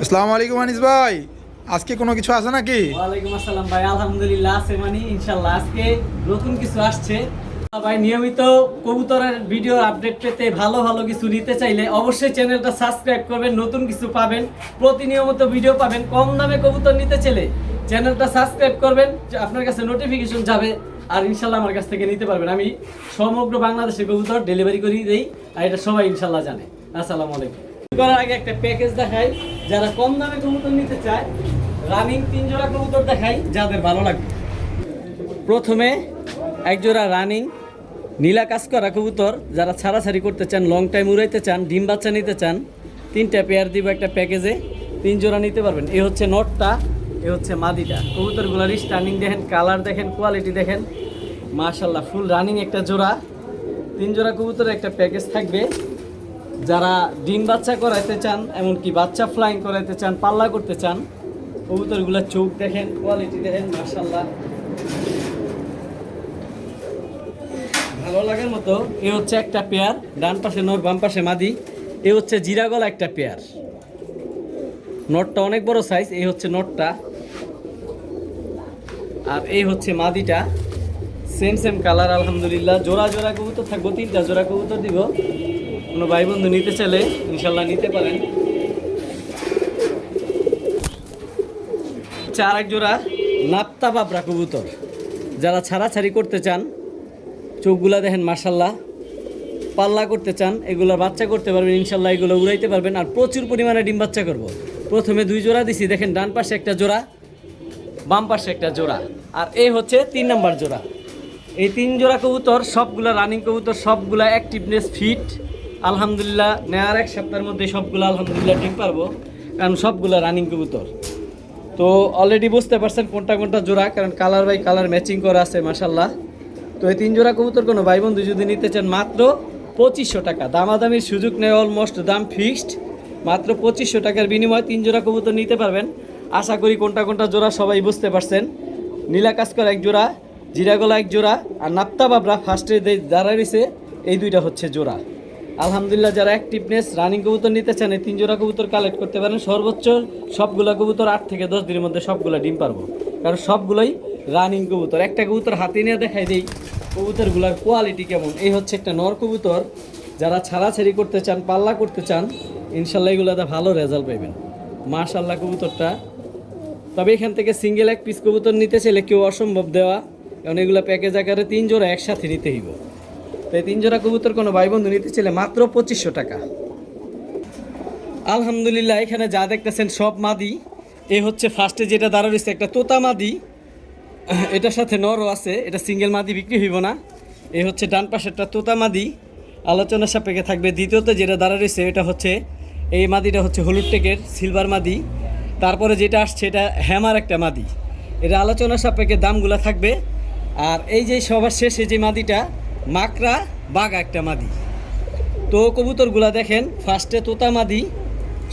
আসসালামু আলাইকুম আনিস ভাই, আজকে কোনো কিছু আছে নাকি? ওয়ালাইকুম আসসালাম ভাই, আলহামদুলিল্লাহ আছে মানে ইনশাআল্লাহ আজকে নতুন কিছু আসছে। ভাই নিয়মিত কবুতরের ভিডিও আপডেট পেতে ভালো ভালো কিছু নিতে চাইলে অবশ্যই চ্যানেলটা সাবস্ক্রাইব করবেন, নতুন কিছু পাবেন, প্রতিনিয়মিত ভিডিও পাবেন। কম দামে কবুতর নিতে চাইলে চ্যানেলটা সাবস্ক্রাইব করবেন, আপনার কাছে নোটিফিকেশন যাবে আর ইনশাআল্লাহ আমার কাছ থেকে নিতে পারবেন। আমি সমগ্র বাংলাদেশে কবুতর ডেলিভারি করে দেই আর এটা সবাই ইনশাআল্লাহ জানে। আসসালামু আলাইকুম। করার আগে একটা প্যাকেজ দেখাই, যারা কম দামে কবুতর নিতে চায় রানিং 3 জোড়া কবুতর দেখাই যাদের ভালো লাগবে। প্রথমে এক জোড়া রানিং নীলা কাজ করা কবুতর, যারা ছাড়াছাড়ি করতে চান, লং টাইম উড়াইতে চান, ডিম বাচ্চা নিতে চান, 3টা পেয়ার দিব একটা প্যাকেজে, 3 জোড়া নিতে পারবেন। এ হচ্ছে নটটা, এ হচ্ছে মাদিটা। কবুতরগুলোর স্টার্নিং দেখেন, কালার দেখেন, কোয়ালিটি দেখেন, মাশাল্লাহ ফুল রানিং একটা জোড়া। 3 জোড়া কবুতরের একটা প্যাকেজ থাকবে। যারা ডিম বাচ্চা করাইতে চান, এমনকি বাচ্চা ফ্লাইং করাইতে চান, পাল্লা করতে চান, কবুতরগুলোর চোখ দেখেন, কোয়ালিটি দেখেন, মাশাআল্লাহ ভালো লাগার মতো। এ হচ্ছে একটা পেয়ার, ডান পাশে নর, বাম পাশে মাদি। এ হচ্ছে জিরা গলা একটা পেয়ার, নটটা অনেক বড় সাইজ। এই হচ্ছে নটটা, আর এই হচ্ছে মাদিটা, সেম সেম কালার। আলহামদুলিল্লাহ জোড়া জোড়া কবুতর থাকবো, 3টা জোড়া কবুতর দিব। কোনো ভাই বন্ধু নিতে চাইলে ইনশাল্লাহ নিতে পারেন। চার এক জোড়া নাপ্তা বাবরা কবুতর, যারা ছাড়াছাড়ি করতে চান, চোখগুলা দেখেন মাশাল্লাহ, পাল্লা করতে চান, এগুলো বাচ্চা করতে পারবেন ইনশাল্লাহ, এগুলো উড়াইতে পারবেন আর প্রচুর পরিমাণে ডিম বাচ্চা করব। প্রথমে 2 জোড়া দিছি, দেখেন ডান পাশে একটা জোড়া, বাম পাশে একটা জোড়া, আর এই হচ্ছে 3 নাম্বার জোড়া। এই 3 জোড়া কবুতর সবগুলা রানিং কবুতর, সবগুলা অ্যাক্টিভনেস ফিট। আলহামদুলিল্লাহ নেওয়ার 1 সপ্তাহের মধ্যে সবগুলো আলহামদুলিল্লাহ ডিম পারবো, কারণ সবগুলা রানিং কবুতর। তো অলরেডি বুঝতে পারছেন কোনটা কোনটা জোড়া, কারণ কালার বাই কালার ম্যাচিং করা আছে মাশাল্লাহ। তো এই 3 জোড়া কবুতর কোনো ভাই বন্ধু যদি নিতে চান মাত্র 2500 টাকা, দামাদামির সুযোগ নেই, অলমোস্ট দাম ফিক্সড। মাত্র 2500 টাকার বিনিময়ে 3 জোড়া কবুতর নিতে পারবেন। আশা করি কোনটা কোনটা জোড়া সবাই বুঝতে পারছেন। নীলা কাস্কর এক জোড়া, জিরাগলা এক জোড়া, আর নাপ্তা বাবরা ফার্স্টে যারা রয়েছে এই 2টা হচ্ছে জোড়া। আলহামদুলিল্লাহ যারা অ্যাক্টিভনেস রানিং কবুতর নিতে চান এই 3 জোড়া কবুতর কালেক্ট করতে পারেন। সর্বোচ্চ সবগুলা কবুতর 8 থেকে 10 দিনের মধ্যে সবগুলা ডিম পারবো, কারণ সবগুলোই রানিং কবুতর। একটা কবুতর হাতে নিয়ে দেখাই দিই কবুতরগুলার কোয়ালিটি কেমন। এই হচ্ছে একটা নর কবুতর, যারা ছাড়াছাড়ি করতে চান, পাল্লা করতে চান, ইনশাল্লাহ এগুলোতে ভালো রেজাল্ট পাবেন। মাশাল্লাহ কবুতরটা। তবে এখান থেকে সিঙ্গেল এক পিস কবুতর নিতে চাইলে কেউ অসম্ভব দেওয়া, কারণ এগুলো প্যাকেজ আকারে 3 জোড়া একসাথে নিতে হইব। তো এই 3 জোড়া কবুতর কোনো ভাই বন্ধু নিতে চাইলে মাত্র 2500 টাকা। আলহামদুলিল্লাহ এখানে যা দেখতেছেন সব মাদি। এ হচ্ছে ফার্স্টে যেটা দাঁড়া রয়েছে একটা তোতা মাদি, এটার সাথে নরও আছে, এটা সিঙ্গেল মাদি বিক্রি হইব না। এই হচ্ছে ডান পাশেরটা তোতা মাদি, আলোচনার সাপেক্ষে থাকবে। দ্বিতীয়ত যেটা দাঁড়া রয়েছে এটা হচ্ছে, এই মাদিটা হচ্ছে হলুদ টেকের সিলভার মাদি। তারপরে যেটা আসছে এটা হ্যামার একটা মাদি, এটা আলোচনার সাপেক্ষে দামগুলো থাকবে। আর এই যে সবার শেষে যে মাদিটা মাকড়া বাঘা একটা মাদি। তো কবুতরগুলা দেখেন, ফার্স্টে তোতা মাদি,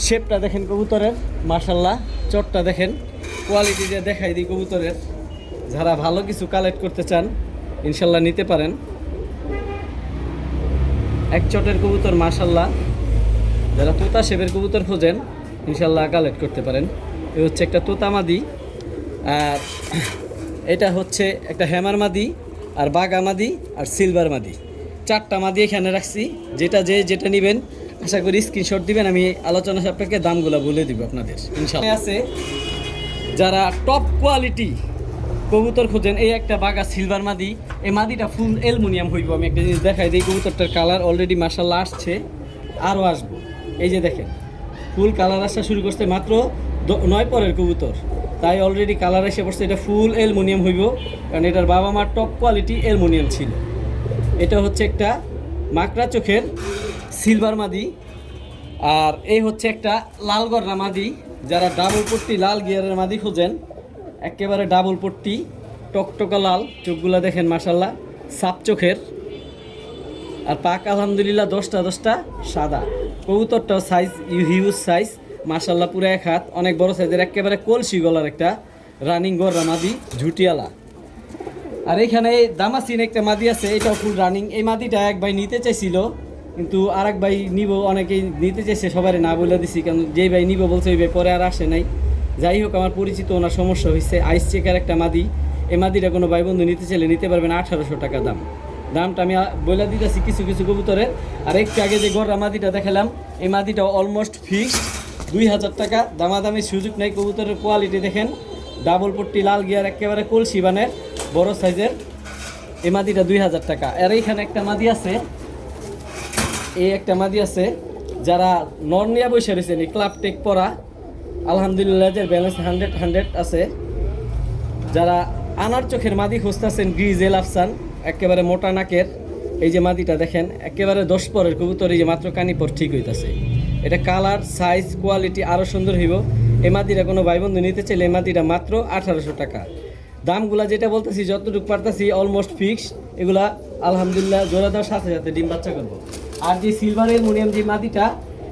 শেপটা দেখেন কবুতরের, মাশাল্লাহ চটটা দেখেন, কোয়ালিটি দিয়ে দেখাই দিই কবুতরের। যারা ভালো কিছু কালেক্ট করতে চান ইনশাল্লাহ নিতে পারেন। এক চটের কবুতর মাশাল্লাহ, যারা তোতা শেপের কবুতর খোঁজেন ইনশাল্লাহ কালেক্ট করতে পারেন। এ হচ্ছে একটা তোতা মাদি, আর এটা হচ্ছে একটা হ্যামার মাদি, আর বাঘা মাদি, আর সিলভার মাদি। 4টা মাদি এখানে রাখছি, যেটা নেবেন আশা করি স্ক্রিনশট দিবেন, আমি আলোচনা সাপেক্ষে দামগুলো বলে দিব আপনাদের ইনশাল্লাহ। আছে যারা টপ কোয়ালিটি কবুতর খোঁজেন, এই একটা বাঘা সিলভার মাদি, এই মাদিটা ফুল অ্যালুমিনিয়াম হইব। আমি একটা জিনিস দেখাই দিই, কবুতরটার কালার অলরেডি মাশাল্লাহ আসছে, আরও আসবো। এই যে দেখেন ফুল কালার আসা শুরু করছে, মাত্র 9 পরের কবুতর, তাই অলরেডি কালার এসে পড়ছে। এটা ফুল অ্যালুমিনিয়াম হইব, কারণ এটার বাবা মার টপ কোয়ালিটি অ্যালুমিনিয়াম ছিল। এটা হচ্ছে একটা মাকড়া চোখের সিলভার মাদি, আর এই হচ্ছে একটা লাল গররা মাদি। যারা ডাবল পট্টি লাল গিয়ারের মাদি খোঁজেন, একেবারে ডাবল পট্টি টকটকা লাল, চোখগুলা দেখেন মাশাল্লাহ সাপ চোখের, আর পাক আলহামদুলিল্লাহ 10টা সাদা। কবুতরটাও সাইজ হিউজ সাইজ মাশাল্লাহ, পুরো 1 হাত, অনেক বড় সাইজের, একেবারে কলসি গলার একটা রানিং গররা মাদি, ঝুটিয়ালা। আর এখানে দামাসিন একটা মাদি আছে, এটাও ফুল রানিং। এই মাদিটা এক ভাই নিতে চাইছিল, কিন্তু আরেক ভাই নিব, অনেকেই নিতে চাইছে, সবারই না বলে দিছি, কারণ যেই ভাই নিব বলছে ওই ভাই পরে আর আসে নাই। যাই হোক, আমার পরিচিত ওনার সমস্যা হয়েছে, আইস চেকের একটা মাদি। এই মাদিটা কোনো ভাই বন্ধু নিতে চাইলে নিতে পারবেন 1800 টাকা দাম। দামটা আমি বলে দিতেছি কিছু কিছু কবুতরের। আর একটু আগে যে গররা মাদিটা দেখালাম, এই মাদিটা অলমোস্ট ফিক্সড 2000 টাকা, দামাদামির সুযোগ নেই। কবুতরের কোয়ালিটি দেখেন, ডাবল পট্টি, লাল গিয়ার, একেবারে কলসি বানের বড় সাইজের। এই মাদিটা 2000 টাকা। আর এইখানে একটা মাদি আছে, এই একটা মাদি আছে, যারা নর্নিয়া বসে রয়েছেন, এই ক্লাব টেক পরা, আলহামদুলিল্লাহ যে ব্যালেন্স 100 আছে। যারা আনার চোখের মাদি খুঁজতেছেন, গ্রিজেল আফসান, একেবারে মোটা নাকের, এই যে মাদিটা দেখেন, একেবারে 10 পরের কবুতর, এই যে মাত্র কানি পর ঠিক হইতাছে। এটা কালার, সাইজ, কোয়ালিটি আরও সুন্দর হইব। এই মাদিটা কোনো ভাই বন্ধু নিতে চাইলে এই মাদিটা মাত্র 1800 টাকা। দামগুলা যেটা বলতেছি, যতটুকু পারতেছি অলমোস্ট ফিক্স। এগুলা আলহামদুলিল্লাহ জোড়া দেওয়ার সাথে সাথে ডিম বাচ্চা করবো। আর যে সিলভার অ্যালুমিনিয়াম যে মাদিটা,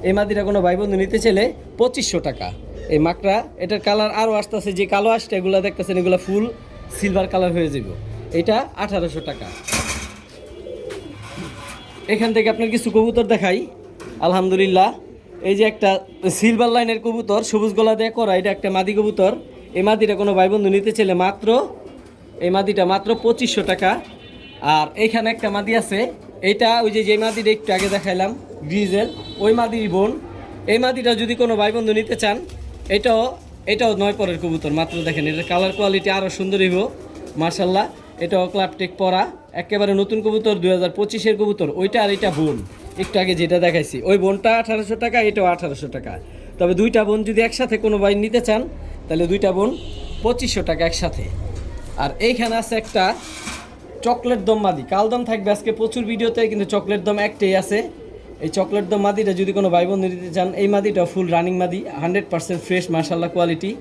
এই মাদিটা কোনো ভাই বন্ধু নিতে চাইলে 2500 টাকা। এই মাকড়া, এটার কালার আরও আসতেছে, যে কালো আসছে এগুলো দেখতেছেন, এগুলো ফুল সিলভার কালার হয়ে যাব। এটা 1800 টাকা। এখান থেকে আপনার কিছু কবুতর দেখাই। আলহামদুলিল্লাহ, এই যে একটা সিলভার লাইনের কবুতর, সবুজ গলা দিয়ে করা, এটা একটা মাদি কবুতর। এই মাদিটা কোনো ভাই বন্ধু নিতে চাইলে মাত্র, এই মাদিটা মাত্র 2500 টাকা। আর এইখানে একটা মাদি আছে, এইটা ওই যে মাদিটা একটু আগে দেখাইলাম, গ্রিজেল, ওই মাদির বোন। এই মাদিটা যদি কোনো ভাই বন্ধু নিতে চান, এটাও 9 পরের কবুতর। মাত্র দেখেন, এটার কালার কোয়ালিটি আরও সুন্দর হইব মার্শাল্লাহ। এটাও ক্লাব টেক পরা, একেবারে নতুন কবুতর, 2025-এর কবুতর। ওইটা আর এটা বোন, একটু আগে যেটা দেখাইছি, ওই বোনটা 1800 টাকা, এটাও 1800 টাকা। তবে দুইটা বোন যদি একসাথে কোনো ভাই নিতে চান, তাহলে দুইটা বোন 2500 টাকা একসাথে। আর এইখানে আছে একটা চকলেট দম মাদি, কালদম থাকবে আজকে প্রচুর ভিডিওতে, কিন্তু চকলেট দম একটাই আছে। এই চকলেট দম মাদিটা যদি কোনো ভাই বন্ধু নিতে চান, এই মাদিটা ফুল রানিং মাদি, 100% ফ্রেশ মাশাআল্লাহ কোয়ালিটি,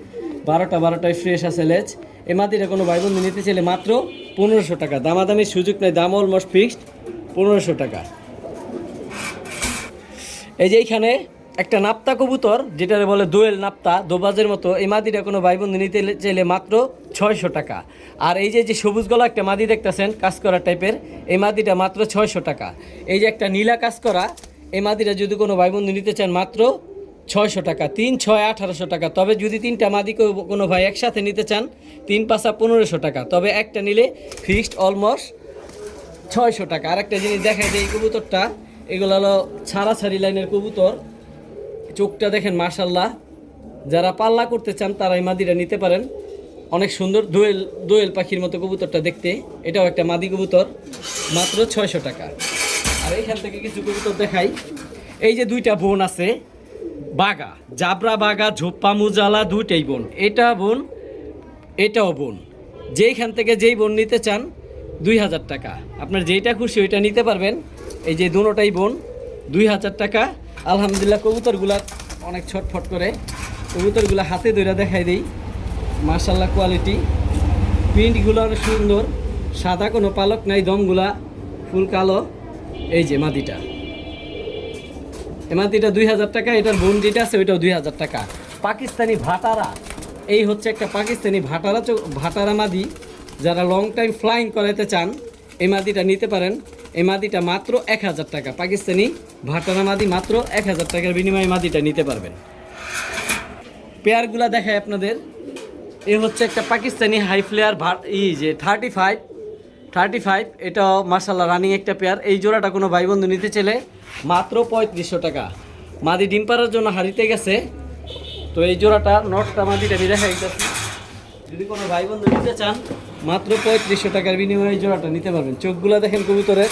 12টায় ফ্রেশ আছে লেজ। এই মাদিটা কোনো ভাই বন্ধু নিতে চাইলে মাত্র 1500 টাকা, দামাদামির সুযোগ নেই, দাম অলমোস্ট ফিক্সড 1500 টাকা। এই যে এইখানে একটা নাপ্তা কবুতর, যেটা বলে দোয়েল নাপ্তা, দোবাজের মতো, এই মাদিটা কোনো ভাই বন্ধু নিতে চাইলে মাত্র 600 টাকা। আর এই যে সবুজ গলা একটা মাদি দেখতেছেন, কাজ করা টাইপের, এই মাদিটা মাত্র 600 টাকা। এই যে একটা নীলা কাজ করা, এই মাদিটা যদি কোনো ভাই বন্ধু নিতে চান মাত্র 600 টাকা। 3, 6, 1800 টাকা। তবে যদি 3টা মাদি কোনো ভাই একসাথে নিতে চান, 3, 5, 1500 টাকা। তবে একটা নিলে ফিক্সড অলমোস্ট 600 টাকা। আর একটা জিনিস দেখাই যে এই কবুতরটা, এগুলো হলো ছাড়াছাড়ি লাইনের কবুতর। চোখটা দেখেন মাশাল্লাহ, যারা পাল্লা করতে চান তারা এই মাদিটা নিতে পারেন। অনেক সুন্দর, দোয়েল পাখির মতো কবুতরটা দেখতে। এটাও একটা মাদি কবুতর, মাত্র 600 টাকা। আর এইখান থেকে কিছু কবুতর দেখাই। এই যে দুইটা বোন আছে, বাগা, জাবরা বাগা, ঝোপ্পা মুজালা, দুইটাই বোন। এটা বোন, এটাও বোন। যেইখান থেকে যেই বোন নিতে চান 2000 টাকা। আপনার যেইটা খুশি ওইটা নিতে পারবেন। এই যে দুটোটাই বোন, 2000 টাকা। আলহামদুলিল্লাহ, কবুতরগুলা অনেক ছটফট করে, কবুতরগুলা হাতে ধরে দেখাই দিই মাশাআল্লাহ কোয়ালিটি। প্রিন্টগুলো অনেক সুন্দর, সাদা কোনো পালক নাই, দমগুলা ফুল কালো। এই যে মাদিটা, এই মাদিটা 2000 টাকা। এটার বোন যেটা আছে ওইটাও 2000 টাকা। পাকিস্তানি ভাটারা, এই হচ্ছে একটা পাকিস্তানি ভাটারা মাদি। যারা লং টাইম ফ্লাইং করাতে চান, এই মাদিটা নিতে পারেন। এই মাদিটা মাত্র 1000 টাকা। পাকিস্তানি ভাটারা মাদি মাত্র 1000 টাকার বিনিময়ে মাদিটা নিতে পারবেন। পেয়ারগুলা দেখায় আপনাদের। এ হচ্ছে একটা পাকিস্তানি হাই ফ্লেয়ার যে 35, এটাও মাশাআল্লাহ রানিং একটা পেয়ার। এই জোড়াটা কোনো ভাই বন্ধু নিতে চাইলে মাত্র 3500 টাকা। মাদি ডিম পাড়ার জন্য হারিতে গেছে, তো এই জোড়াটা নটটা মাদিটা আমি দেখা গেছি। যদি কোনো ভাই বন্ধু নিতে চান, মাত্র 3500 টাকার বিনিময়ে এই জোড়াটা নিতে পারবেন। চোখগুলা দেখেন কবুতরের,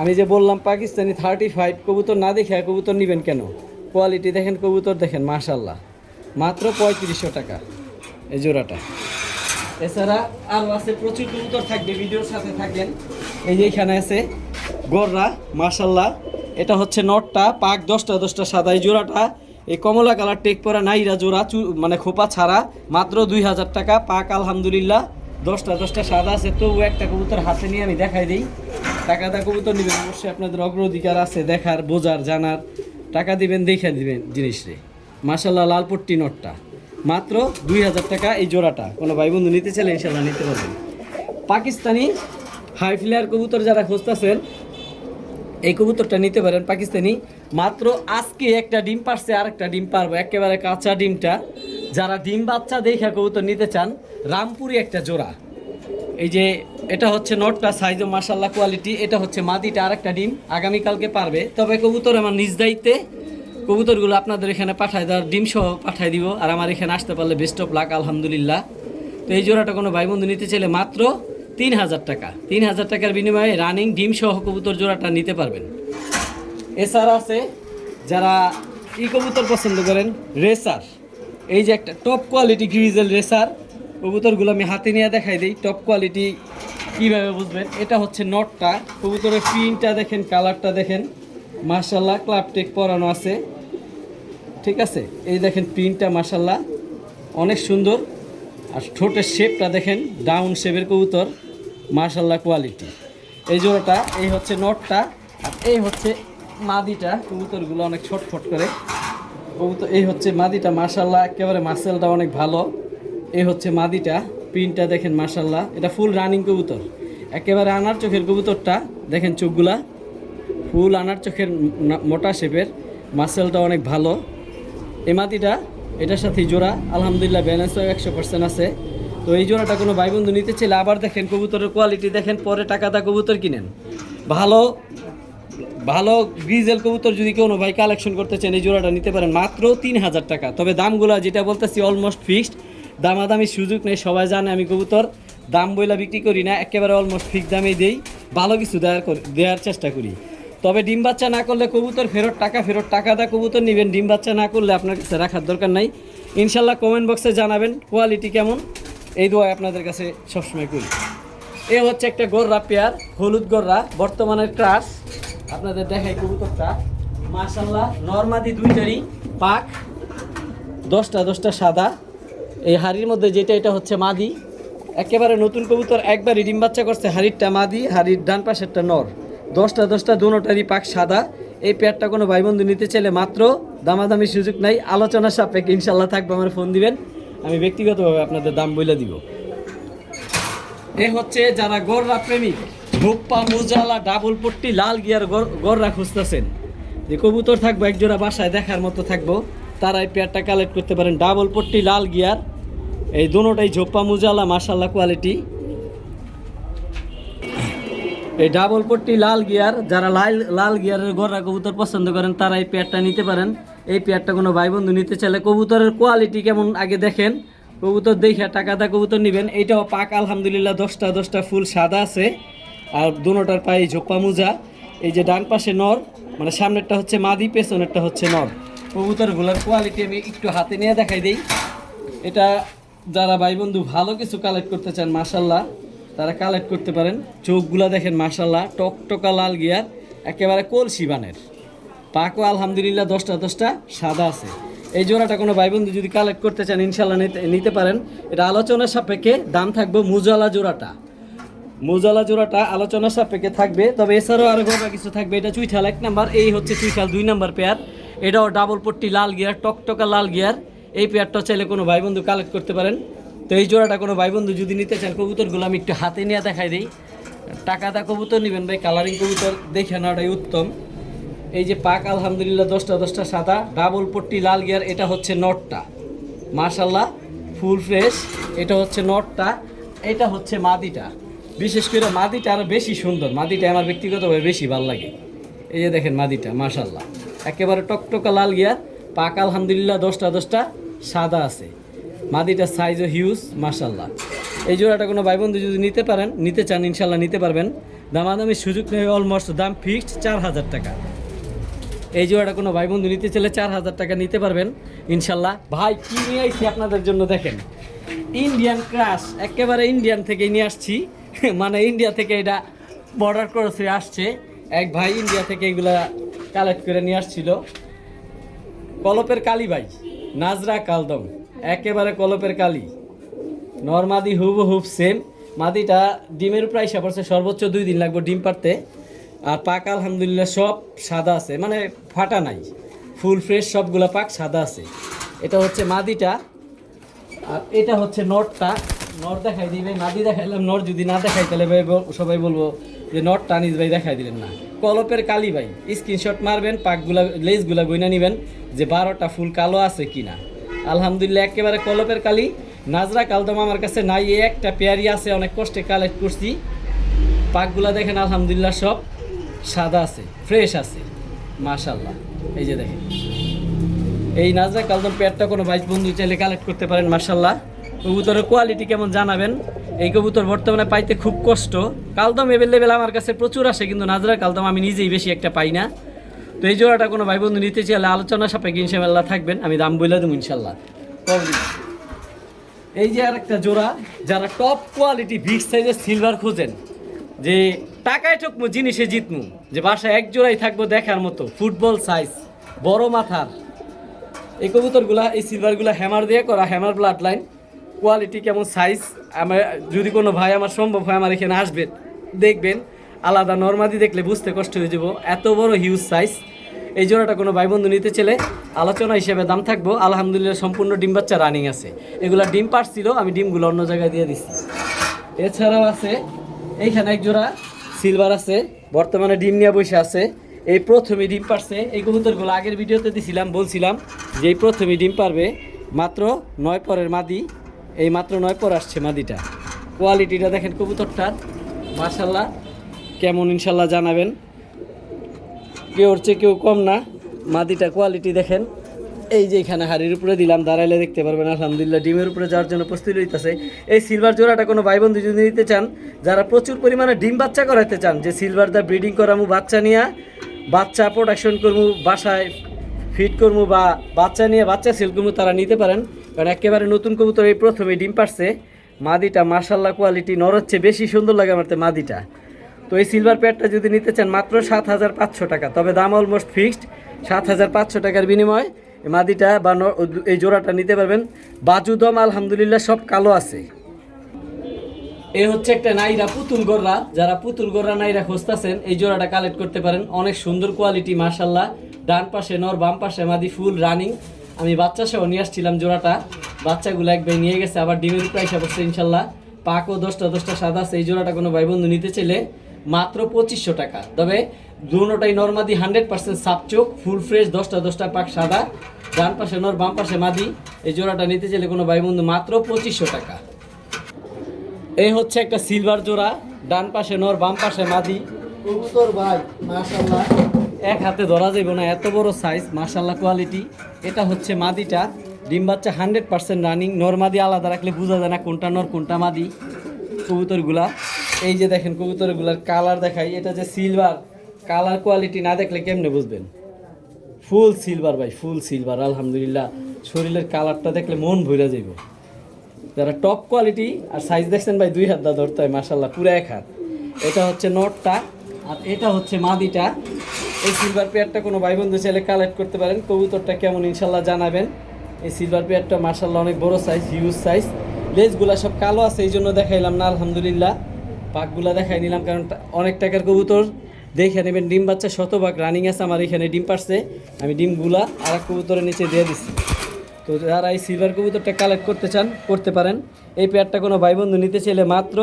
আমি যে বললাম পাকিস্তানি 35, কবুতর না দেখে কবুতর নেবেন কেন? কোয়ালিটি দেখেন, কবুতর দেখেন মাশাআল্লাহ, মাত্র 3500 টাকা এই জোড়াটা। এছাড়া আরও আছে প্রচুর কবুতর, থাকবে ভিডিওর সাথে থাকেন। এই যে এখানে আছে গররা মাশাআল্লাহ, এটা হচ্ছে নটটা, পাক 10টা সাদা। এই জোড়াটা এই কমলা কালার টেক পরা নাইরা জোড়া, মানে খোপা ছাড়া, মাত্র 2000 টাকা। পাক আলহামদুলিল্লাহ 10টা সাদা আছে। তবু একটা কবুতর হাতে নিয়ে আমি দেখাই দিই। টাকা দা কবুতর নেবেন, অবশ্যই আপনাদের অগ্রাধিকার আছে দেখার, বোঝার, জানার। টাকা দিবেন, দেখে দিবেন জিনিসরে। মাশাআল্লাহ লালপট্টি নটটা মাত্র 2000 টাকা এই জোড়াটা। কোনো ভাই বন্ধু নিতে চাইলে ইনশাআল্লাহ নিতে পারবেন। পাকিস্তানি হাই ফ্লেয়ার কবুতর যারা খুঁজতেছেন, এই কবুতরটা নিতে পারেন পাকিস্তানি। মাত্র আজকে একটা ডিম পারছে, আর একটা ডিম পারবো, একেবারে কাঁচা ডিমটা। যারা ডিম বাচ্চা দেখে কবুতর নিতে চান, রামপুরি একটা জোড়া। এই যে এটা হচ্ছে নটটা, সাইজও মাশাল্লাহ কোয়ালিটি। এটা হচ্ছে মাদিটা, আর একটা ডিম আগামীকালকে পারবে। তবে কবুতর আমার নিজ দায়িত্বে কবুতরগুলো আপনাদের এখানে পাঠায় দেওয়ার, ডিম সহ পাঠায় দিব। আর আমার এখানে আসতে পারলে বেস্ট অফ লাক, আলহামদুলিল্লাহ। তো এই জোড়াটা কোনো ভাই বন্ধু নিতে চাইলে মাত্র 3000 টাকা, 3000 টাকার বিনিময়ে রানিং ডিম সহ কবুতর জোড়াটা নিতে পারবেন। এছাড়া আছে যারা কবুতর পছন্দ করেন, রেসার। এই যে একটা টপ কোয়ালিটি গ্রিজেল রেসার কবুতরগুলো আমি হাতে নিয়ে দেখাই দিই। টপ কোয়ালিটি কীভাবে বুঝবেন, এটা হচ্ছে নটটা। কবুতরের প্রিন্টটা দেখেন, কালারটা দেখেন, মাশাল্লাহ ক্লাবটেক পরানো আছে, ঠিক আছে। এই দেখেন প্রিন্টটা মাশাল্লাহ অনেক সুন্দর। আর ঠোঁটের শেপটা দেখেন, ডাউন শেপের কবুতর, মাশাল্লাহ কোয়ালিটি। এই জোড়াটা, এই হচ্ছে নটটা, আর এই হচ্ছে মাদিটা। কবুতরগুলো অনেক ছটফট করে কবুতর। এই হচ্ছে মাদিটা, মাশাল্লাহ একেবারে মাসেলটা অনেক ভালো। এই হচ্ছে মাদিটা, প্রিন্টটা দেখেন মাশাল্লাহ। এটা ফুল রানিং কবুতর, একেবারে আনার চোখের কবুতরটা দেখেন, চোখগুলা ফুল আনার চোখের, মোটা শেপের, মাসেলটা অনেক ভালো। এই মাদিটা এটার সাথে জোড়া, আলহামদুলিল্লাহ ব্যালেন্সও 100% আছে। তো এই জোড়াটা কোনো ভাই বন্ধু নিতে চাইলে, আবার দেখেন কবুতরের কোয়ালিটি দেখেন, পরে টাকা দা কবুতর কিনেন। ভালো ভালো গ্রিজেল কবুতর যদি কোনো ভাই কালেকশন করতে চান, এই জোড়াটা নিতে পারেন মাত্র 3000 টাকা। তবে দামগুলো যেটা বলতেছি অলমোস্ট ফিক্সড, দামাদামি সুযোগ নেই। সবাই জানে আমি কবুতর দাম বইলা বিক্রি করি না, একেবারে অলমোস্ট ফিক্স দামেই দেই, ভালো কিছু দেওয়ার চেষ্টা করি। তবে ডিম বাচ্চা না করলে কবুতর ফেরত, টাকা ফেরত, টাকা দা কবুতর নেবেন। ডিম বাচ্চা না করলে আপনার কাছে রাখার দরকার নাই। ইনশাল্লাহ কমেন্ট বক্সে জানাবেন কোয়ালিটি কেমন, এই দোয়া আপনাদের কাছে সবসময় করি। এ হচ্ছে একটা গররা পেয়ার, হলুদ গররা, বর্তমানের ক্রাশ। আপনাদের দেখাই কবুতরটা, মাশাল্লাহ নরমাদি দুইটারই পাক, 10টা সাদা। এই হাড়ির মধ্যে যেটা, এটা হচ্ছে মাদি, একেবারে নতুন কবুতর, একবারই ডিম বাচ্চা করছে। হাড়িরটা মাদি, হাড়ির ডান পাশেরটা নর। 10টা দুটোটারই পাক সাদা। এই পেয়ারটা কোনো ভাই বন্ধু নিতে চাইলে মাত্র, দামাদামি সুযোগ নাই, আলোচনার সাপেক্ষে ইনশাল্লাহ থাকবে। আমার ফোন দিবেন, আমি ব্যক্তিগতভাবে আপনাদের দাম বলে দিব। এ হচ্ছে যারা গররা প্রেমিক, ধূপা মুজালা ডাবল পট্টি লাল গিয়ার গররা খুঁজতেছেন, যে কবুতর থাকবো একজোড়া বাসায় দেখার মতো থাকবো, তারা এই পেয়ারটা কালেক্ট করতে পারেন। ডাবল পট্টি লাল গিয়ার, এই দুটোটাই ঝোপ্পা মুজালা, মাশাল্লাহ কোয়ালিটি। এই ডাবল পট্টি লাল গিয়ার, যারা লাল গিয়ারের গররা কবুতর পছন্দ করেন, তারা এই পেয়ারটা নিতে পারেন। এই পেয়ারটা কোনো ভাই বন্ধু নিতে চাইলে কবুতরের কোয়ালিটি কেমন আগে দেখেন, কবুতর দেখে টাকা দা কবুতর নেবেন। এইটাও পাক আলহামদুলিল্লাহ, 10টা ফুল সাদা আছে। আর দুটোটার পায়ে ঝোপ্পা মুজা। এই যে ডান পাশে নর, মানে সামনেরটা হচ্ছে মাদি, পেছনেরটা হচ্ছে নর। কবুতরগুলোর কোয়ালিটি আমি একটু হাতে নিয়ে দেখাই দিই। এটা যারা ভাই বন্ধু ভালো কিছু কালেক্ট করতে চান, মাশাল্লাহ তারা কালেক্ট করতে পারেন। চোখগুলা দেখেন মাশাল্লাহ, টকটকা লাল গিয়ার, একেবারে কলসি বানের। পাকও আলহামদুলিল্লাহ 10টা সাদা আছে। এই জোড়াটা কোনো ভাই বন্ধু যদি কালেক্ট করতে চান, ইনশাল্লাহ নিতে পারেন। এটা আলোচনার সাপেক্ষে দাম থাকবে। মুজালা জোড়াটা আলোচনার সাপেক্ষে থাকবে। তবে এছাড়াও আরও গররা কিছু থাকবে। এটা চুইঠাল 1 নাম্বার, এই হচ্ছে চুইঠাল 2 নাম্বার পেয়ার। এটাও ডাবল পট্টি লাল গিয়ার, টকটকা লাল গিয়ার। এই পেয়ারটা চাইলে কোনো ভাই বন্ধু কালেক্ট করতে পারেন। তো এই জোড়াটা কোনো ভাই বন্ধু যদি নিতে চান, কবুতরগুলো আমি একটু হাতে নিয়ে দেখাই দিই। টাকা দা কবুতর নেবেন ভাই, কালারিং কবুতর দেখে নেওয়াটাই উত্তম। এই যে পাক আলহামদুলিল্লাহ 10টা সাদা, ডাবল পট্টি লাল গিয়ার। এটা হচ্ছে নটটা, মাশাল্লাহ ফুল ফ্রেশ। এটা হচ্ছে নটটা, এটা হচ্ছে মাদিটা। বিশেষ করে মাদিটা আরও বেশি সুন্দর, মাদিটা আমার ব্যক্তিগতভাবে বেশি ভালো লাগে। এই যে দেখেন মাদিটা, মাশাল্লাহ একেবারে টকটকা লাল গিয়ার, পাক আলহামদুলিল্লাহ 10টা সাদা আছে। মাদিটার সাইজও হিউজ, মাশাল্লাহ। এই জোড়াটা কোনো ভাই বন্ধু যদি নিতে চান, ইনশাল্লাহ নিতে পারবেন। দামাদামির সুযোগ নেই, অলমোস্ট দাম ফিক্সড 4000 টাকা। এই জোড়াটা কোনো ভাই বন্ধু নিতে চাইলে 4000 টাকা নিতে পারবেন ইনশাল্লাহ। ভাই কি নিয়ে আসছি আপনাদের জন্য দেখেন, ইন্ডিয়ান ক্রাশ, একেবারে ইন্ডিয়ান থেকে নিয়ে আসছি। মানে ইন্ডিয়া থেকে এটা বর্ডার ক্রসে আসছে। এক ভাই ইন্ডিয়া থেকে এগুলা কালেক্ট করে নিয়ে আসছিল। কলপের কালি ভাই, নাজরা কালদম, একেবারে কলপের কালি। নরমাদি হুবহুব সেম। মাদিটা ডিমের উপর আইসা পড়ছে, সর্বোচ্চ 2 দিন লাগবে ডিম পারতে। আর পাক আলহামদুলিল্লাহ সব সাদা আছে, মানে ফাটা নাই, ফুল ফ্রেশ, সবগুলা পাক সাদা আছে। এটা হচ্ছে মাদিটা, আর এটা হচ্ছে নটটা। নর দেখাই দিই ভাই, মাদি দেখাইলাম, নর যদি না দেখাই তাহলে ভাই সবাই বলবো যে নটটা আনিস ভাই দেখাই দিলেন না। কলপের কালি ভাই, স্ক্রিনশট মারবেন, পাকগুলা লেজগুলা গইনা নেবেন যে 12টা ফুল কালো আছে কিনা। আলহামদুলিল্লাহ একেবারে কলপের কালি। নাজরা কালদম আমার কাছে নাই, এই একটা পেয়ারি আছে, অনেক কষ্টে কালেক্ট করছি। পাকগুলা দেখেন আলহামদুলিল্লাহ সব সাদা আছে, ফ্রেশ আছে মাশাল্লাহ। এই যে দেখেন এই নাজরা কালদম পেয়ারটা কোনো ভাই বন্ধু চাইলে কালেক্ট করতে পারেন মাশাল্লাহ। কবুতরের কোয়ালিটি কেমন জানাবেন। এই কবুতর বর্তমানে পাইতে খুব কষ্ট। কালদম অ্যাভেলেবেল আমার কাছে প্রচুর আসে, কিন্তু নাজরা কালদম আমি নিজেই বেশি একটা পাই না। তো এই জোড়াটা কোনো ভাই বন্ধু নিতে চাইলে আলোচনা সাপেক্ষে ইনশাআল্লাহ থাকবেন, আমি দাম বলে দেবো ইনশাল্লাহ। এই যে আর একটা জোড়া, যারা টপ কোয়ালিটি বিগ সাইজের সিলভার খোঁজেন, যে টাকায় ঠকমু জিনিসে জিতমু, যে বাসায় এক জোড়াই থাকবো দেখার মতো, ফুটবল সাইজ বড় মাথার এই কবুতরগুলা, এই সিলভারগুলা হ্যামার দিয়ে করা, হ্যামার ব্লাড লাইন। কোয়ালিটি কেমন সাইজ, আমার যদি কোনো ভাই আমার সম্ভব হয় আমার এখানে আসবেন, দেখবেন। আলাদা নর্মাদি দেখলে বুঝতে কষ্ট হয়ে যাব, এত বড় হিউজ সাইজ। এই জোড়াটা কোনো ভাই বন্ধু নিতে চলে আলোচনা হিসেবে দাম থাকবো। আলহামদুলিল্লাহ সম্পূর্ণ ডিম বাচ্চা রানিং আছে। এগুলা ডিম পারছিল, আমি ডিমগুলো অন্য জায়গায় দিয়ে দিচ্ছি। এছাড়াও আছে এইখানে এক জোড়া সিলভার আছে, বর্তমানে ডিম নিয়ে বসে আছে। এই প্রথমে ডিম পারছে। এই কবুতরগুলো আগের ভিডিওতে দিছিলাম, বলছিলাম যে এই প্রথমে ডিম পারবে, মাত্র 9 পরের মাদি। এই মাত্র 9 পর আসছে মাদিটা। কোয়ালিটিটা দেখেন কবুতরটার মাশাল্লাহ কেমন ইনশাল্লাহ জানাবেন। কেউ চেয়ে কেউ কম না, মাদিটা কোয়ালিটি দেখেন। এই যে এখানে হাড়ির উপরে দিলাম, দাঁড়াইলে দেখতে পারবেন আলহামদুলিল্লাহ ডিমের উপরে যাওয়ার জন্য প্রস্তুতি হইতেছে। এই সিলভার জোড়াটা কোনো ভাই বন্ধু যদি নিতে চান, যারা প্রচুর পরিমাণে ডিম বাচ্চা করাতে চান, যে সিলভার দা ব্রিডিং করামু, বাচ্চা নিয়ে বাচ্চা প্রোডাকশন করবো, বাসায় ফিট করবো বা বাচ্চা নিয়ে বাচ্চা সেল করবো, তারা নিতে পারেন। কারণ একেবারে নতুন কবুতর, এই প্রথমে ডিম পারছে। মাদিটা মাশাল্লাহ কোয়ালিটি, নর হচ্ছে বেশি সুন্দর লাগে আমার মাদিটা। তো এই সিলভার প্যাডটা যদি নিতে চান মাত্র 7,500 টাকা, তবে দাম অলমোস্ট ফিক্সড। 7,500 টাকার বিনিময় এই মাদিটা বা এই জোড়াটা নিতে পারবেন। বাজুদম আলহামদুলিল্লাহ সব কালো আছে। এই হচ্ছে একটা নাইরা পুতুল গররা, যারা পুতুল গররা নাইরা খুঁজতেছেন এই জোড়াটা কালেক্ট করতে পারেন। অনেক সুন্দর কোয়ালিটি মাশাল্লাহ। ডান পাশে নর, বাম পাশে মাদি, ফুল রানিং। আমি বাচ্চা সহ নিয়ে আসছিলাম জোড়াটা, বাচ্চাগুলো এক ভাই নিয়ে গেছে, আবার ডিমের উপরে এসে বসছে ইনশাল্লাহ। পাকও 10টা সাদা আছে। এই জোড়াটা কোনো ভাই বন্ধু নিতে চাইলে মাত্র 2500 টাকা। তবে দুটোটাই নর মাদি, 100% সাপ চোখ, ফুল ফ্রেশ, 10টা পাক সাদা। ডান পাশে নর, বাম পাশে মাদি। এই জোড়াটা নিতে চাইলে কোনো ভাই বন্ধু মাত্র 2500 টাকা। এই হচ্ছে একটা সিলভার জোড়া, ডান পাশে নর, বাম পাশে মাদি। কবুতর ভাই মাশাআল্লাহ এক হাতে ধরা যাইব না, এত বড় সাইজ মাশাআল্লাহ কোয়ালিটি। এটা হচ্ছে মাদিটা, ডিম বাচ্চা 100% রানিং। নর মাদি আলাদা রাখলে বোঝা যায় না কোনটা নর কোনটা মাদি কবুতরগুলা। এই যে দেখেন কবুতরগুলার কালার দেখাই, এটা যে সিলভার, কালার কোয়ালিটি না দেখলে কেমনে বুঝবেন। ফুল সিলভার ভাই, ফুল সিলভার আলহামদুলিল্লাহ। শরীরের কালারটা দেখলে মন ভরে যাইব। যারা টপ কোয়ালিটি, আর সাইজ দেখছেন ভাই 2 হাত দা ধরতে হয় মাশাল্লাহ, পুরো 1 হাত। এটা হচ্ছে নটটা, আর এটা হচ্ছে মাদিটা। এই সিলভার পেয়ারটা কোনো ভাই বন্ধু চাইলে কালেক্ট করতে পারেন। কবুতরটা কেমন ইনশাল্লাহ জানাবেন। এই সিলভার পেয়ারটা মাশাল্লাহ অনেক বড় সাইজ, হিউজ সাইজ। লেজগুলা সব কালো আছে, এই জন্য দেখাইলাম না আলহামদুলিল্লাহ। পাকগুলা দেখাই নিলাম, কারণ অনেক টাকার কবুতর দেখে নেবেন। ডিম বাচ্চা 100 রানিং আছে। আমার এখানে ডিম পারছে, আমি ডিমগুলা আর এক কবুতরের নিচে দিয়ে দিচ্ছি। তো যারা এই সিলভার কবুতরটা কালেক্ট করতে চান করতে পারেন। এই পেয়ারটা কোনো ভাই বন্ধু নিতে চাইলে মাত্র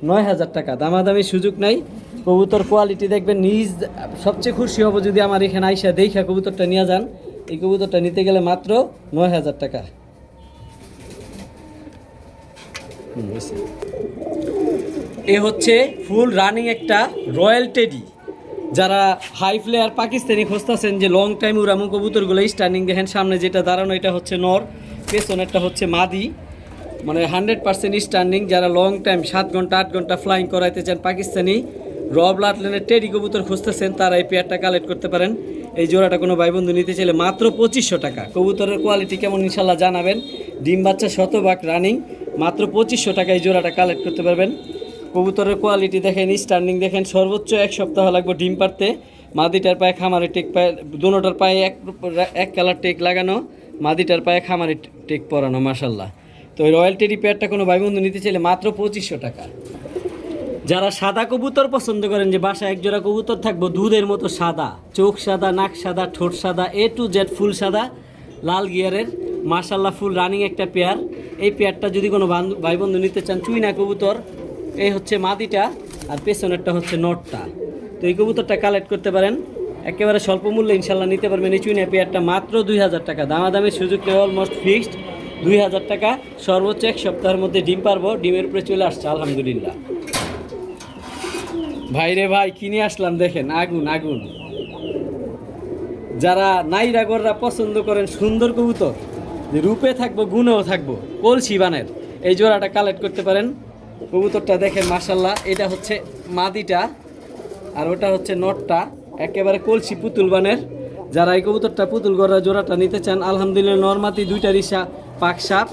9,000 টাকা, দামাদামি সুযোগ নাই। কবুতর কোয়ালিটি দেখবেন, নিজ সবচেয়ে খুশি হব যদি আমার এখানে আইসা দেখা কবুতরটা নিয়ে যান। এই কবুতরটা নিতে গেলে মাত্র 9,000 টাকা। এ হচ্ছে ফুল রানিং একটা রয়্যাল টেডি। যারা হাই ফ্লেয়ার পাকিস্তানি খুঁজতেছেন, যে লং টাইম উড়ামু কবুতরগুলো স্টার্নিং দেখেন, সামনে যেটা দাঁড়ানো এটা হচ্ছে নর, পেছনেরটা হচ্ছে মাদি, মানে 100% স্টার্নিং। যারা লং টাইম 7 ঘন্টা 8 ঘন্টা ফ্লাইং করাইতে চান, পাকিস্তানি র ব্লাড লাইনের টেডি কবুতর খুঁজতেছেন, তারা এই পেয়ারটা কালেক্ট করতে পারেন। এই জোড়াটা কোনো ভাই বন্ধু নিতে চাইলে মাত্র 2500 টাকা। কবুতরের কোয়ালিটি কেমন ইনশাল্লাহ জানাবেন। ডিম বাচ্চা 100 রানিং, মাত্র 2500 টাকা এই জোড়াটা কালেক্ট করতে পারবেন। কবুতরের কোয়ালিটি দেখেন, স্টার্নিং দেখেন। সর্বোচ্চ 1 সপ্তাহ লাগবে ডিম পারতে। মাদিটার পায়ে খামারে টেক, পায়ে দুটোটার পায়ে এক কালার টেক লাগানো, মাদিটার পায়ে খামারে টেক পরানো মাশাল্লাহ। তো ওই রয়্যাল টেডি পেয়ারটা কোনো ভাই বন্ধু নিতে চাইলে মাত্র 2500 টাকা। যারা সাদা কবুতর পছন্দ করেন, যে বাসায় একজোড়া কবুতর থাকবো দুধের মতো সাদা, চোখ সাদা, নাক সাদা, ঠোঁট সাদা, A to Z ফুল সাদা, লাল গিয়ারের মাশাল্লাহ ফুল রানিং একটা পেয়ার। এই পেয়ারটা যদি কোনো ভাই বন্ধু নিতে চান, চুইনা কবুতর। এই হচ্ছে মাদিটা, আর পেছনেরটা হচ্ছে নটটা। তো এই কবুতরটা কালেক্ট করতে পারেন একেবারে স্বল্প মূল্যে ইনশাল্লাহ নিতে পারবেন। এই চুইনা পেয়ারটা মাত্র 2000 টাকা, দামাদামের সুযোগ নেই, অলমোস্ট ফিক্সড 2000 টাকা। সর্বোচ্চ 1 সপ্তাহের মধ্যে ডিম পারবো, ডিমের উপরে চলে আসছে আলহামদুলিল্লাহ। ভাই রে ভাই কিনে আসলাম, দেখেন আগুন আগুন। যারা নাইরা গররা পছন্দ করেন সুন্দর কবুতর, যে রূপে থাকবো গুণেও থাকবো, কলসি বানের এই জোড়াটা কালেক্ট করতে পারেন। কবুতরটা দেখেন মাশাল্লাহ, এটা হচ্ছে মাদিটা আর ওটা হচ্ছে নটটা, একেবারে কলসি পুতুল বানের। যারা এই কবুতরটা পুতুল গড়া জোড়াটা নিতে চান আলহামদুলিল্লাহ, নরমাতি 2টা রিসা পাক সাপ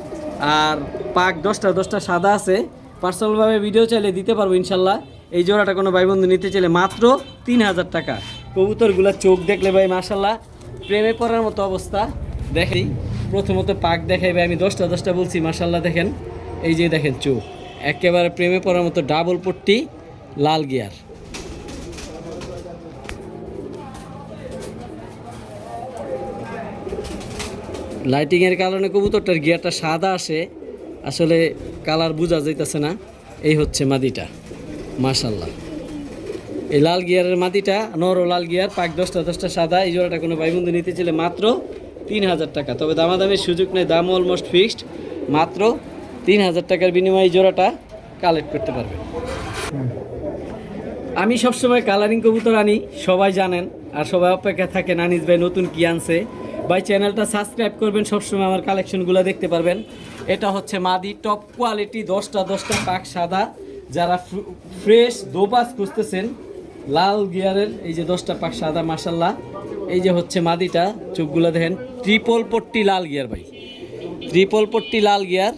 আর পাক 10টা সাদা আছে। পার্সোনালভাবে ভিডিও চাইলে দিতে পারবো ইনশাল্লাহ। এই জোড়াটা কোনো ভাই বন্ধু নিতে চাইলে মাত্র 3000 টাকা। কবুতরগুলো চোখ দেখলে ভাই মাশাল্লাহ প্রেমে পড়ার মতো অবস্থা। দেখেই প্রথমত পাক দেখাই ভাই, আমি 10টা বলছি মাশাল্লাহ। দেখেন এই যে দেখেন চোখ, একেবারে প্রেমে পড়ার মতো, ডাবল পট্টি, লাল গিয়ার। লাইটিংয়ের কারণে কবুতরটার গিয়ারটা সাদা আসে, আসলে কালার বোঝা যাইতেছে না। এই হচ্ছে মাদিটা মাশাল্লাহ, এই লাল গিয়ারের মাদিটা, নর ও লাল গিয়ার, পাক 10টা সাদা। এই জোড়াটা কোনো ভাই বন্ধু নিতে চাইলে মাত্র 3000 টাকা, তবে দামাদামের সুযোগ নেই, দাম অলমোস্ট ফিক্সড, মাত্র 3000 টাকার বিনিময়ে এই জোড়াটা কালেক্ট করতে পারবে। আমি সবসময় কালারিং কবুতর আনি, সবাই জানেন, আর সবাই অপেক্ষা থাকেন আনিস ভাই নতুন কি আনছে। ভাই চ্যানেলটা সাবস্ক্রাইব করবেন, সবসময় আমার কালেকশনগুলো দেখতে পারবেন। এটা হচ্ছে মাদি, টপ কোয়ালিটি, 10টা পাক সাদা। যারা ফ্রেশ দোবাস খুঁজতেছেন লাল গিয়ারের, এই যে 10টা পাক সাদা মাশাল্লাহ। এই যে হচ্ছে মাদিটা, চোখগুলো দেখেন, ট্রিপল পট্টি লাল গিয়ার ভাই, ট্রিপল পট্টি লাল গিয়ার,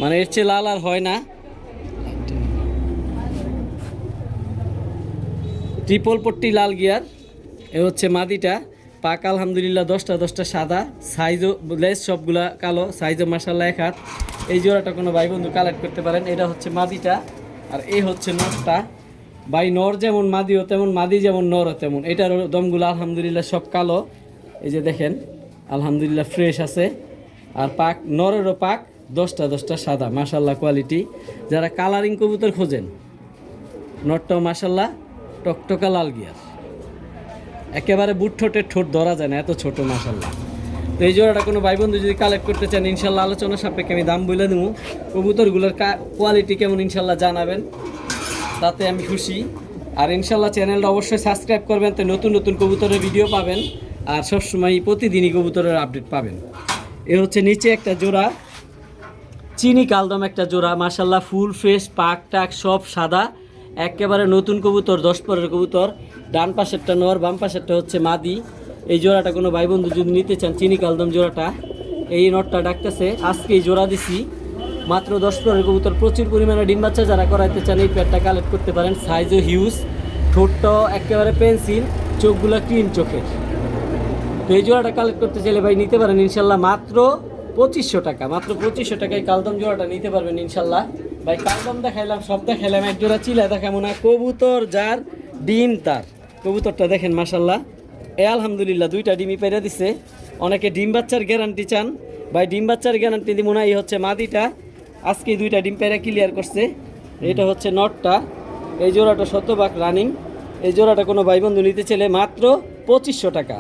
মানে এর চেয়ে লাল আর হয় না। ট্রিপল পট্টি লাল গিয়ার, এ হচ্ছে মাদিটা, পাক আলহামদুলিল্লাহ 10টা সাদা, সাইজও লেস সবগুলা কালো, সাইজও মাশাল্লাহ 1 হাত। এই জোড়াটা কোনো ভাই বন্ধু কালেক্ট করতে পারেন। এটা হচ্ছে মাদিটা আর এই হচ্ছে নরটা। ভাই নর যেমন মাদিও তেমন, মাদি যেমন নরও তেমন। এটার দমগুলো আলহামদুলিল্লাহ সব কালো, এই যে দেখেন আলহামদুলিল্লাহ ফ্রেশ আছে। আর পাক নরেরও পাক 10টা সাদা মাশাল্লাহ কোয়ালিটি। যারা কালারিং কবুতর খোঁজেন, নরটাও মাশাল্লাহ টকটকা লাল গিয়ার, একেবারে বুট ঠোঁটের ঠোঁট ধরা যায় না, এত ছোট মাশাল্লাহ। তো এই জোড়াটা কোনো ভাই বন্ধু যদি কালেক্ট করতে চান ইনশাল্লাহ আলোচনা সাপেক্ষে আমি দাম বলে দেবো। কবুতরগুলোর কোয়ালিটি কেমন ইনশাল্লাহ জানাবেন, তাতে আমি খুশি। আর ইনশাল্লাহ চ্যানেলটা অবশ্যই সাবস্ক্রাইব করবেন, তো নতুন কবুতরের ভিডিও পাবেন আর সবসময় প্রতিদিনই কবুতরের আপডেট পাবেন। এ হচ্ছে নিচে একটা জোড়া, চিনি কালদম একটা জোড়া মাশাল্লাহ, ফুল ফ্রেশ, পাক টাক সব সাদা, একেবারে নতুন কবুতর, 10 পরের কবুতর। ডান পাশেরটা নর, বাম পাশেরটা হচ্ছে মাদি। এই জোড়াটা কোনো ভাই বন্ধু যদি নিতে চান, চিনি কালদম জোড়াটা, এই নটটা ডাকতেছে, আজকে এই জোড়া দিছি মাত্র 10 পরের কবুতর, প্রচুর পরিমাণে ডিম বাচ্চা। যারা করাইতে চান এই পেয়ারটা কালেক্ট করতে পারেন। সাইজও হিউজ, ঠোঁটটাও একেবারে পেন্সিল, চোখগুলো ক্রিম চোখের। তো এই জোড়াটা কালেক্ট করতে চাইলে ভাই নিতে পারেন ইনশাল্লাহ মাত্র 2500 টাকা, মাত্র 2500 টাকায় কালদম জোড়াটা নিতে পারবেন ইনশাল্লাহ। ভাই কালদম দেখাইলাম, সব দেখাইলাম, এক জোড়া চিলা দেখাবো না। কবুতর যার ডিম তার, কবুতরটা দেখেন মাশাল্লাহ, আলহামদুলিল্লাহ 2টা ডিমই পেরে দিছে। অনেকে ডিম বাচ্চার গ্যারান্টি চান, ভাই ডিম বাচ্চার গ্যারান্টি দিব না। এই হচ্ছে মাদিটা, আজকে 2টা ডিম পেরে ক্লিয়ার করছে। এটা হচ্ছে নটটা, এই জোড়াটা 100 রানিং। এই জোড়াটা কোনো ভাই বন্ধু নিতে চাইলে মাত্র 2500 টাকা।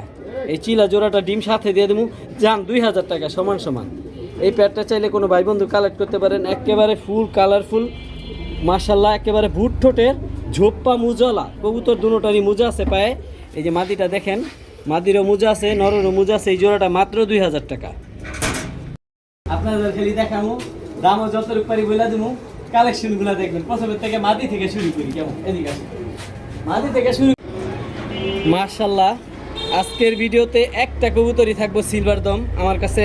এই চিলা জোড়াটা ডিম সাথে দিয়ে দেবো, যান 2000 টাকা সমান। এই প্যাডটা চাইলে কোনো ভাই বন্ধু কালেক্ট করতে পারেন। একেবারে ফুল কালারফুল মাশাল্লাহ, একেবারে ভুট ঠোঁটের, ঝোপ্পা মুজলা কবুতর, দুটোটারই মুজা আছে পায়ে। এই যে মাদিটা দেখেন, মাদিরও মুজা আছে, নরেরও মুজা আছে। এই জোড়াটা মাত্র 2000 টাকা। আপনাদের খালি দেখাবো, দামও যত পারি বলে দেবো, কালেকশনগুলো দেখবেন। প্রথমের থেকে মাদি থেকে শুরু করি, কেমন? এদিকে আসুন, মাদি থেকে শুরু। মাশাল্লাহ আজকের ভিডিওতে একটা কবুতরই থাকবো সিলভার দম, আমার কাছে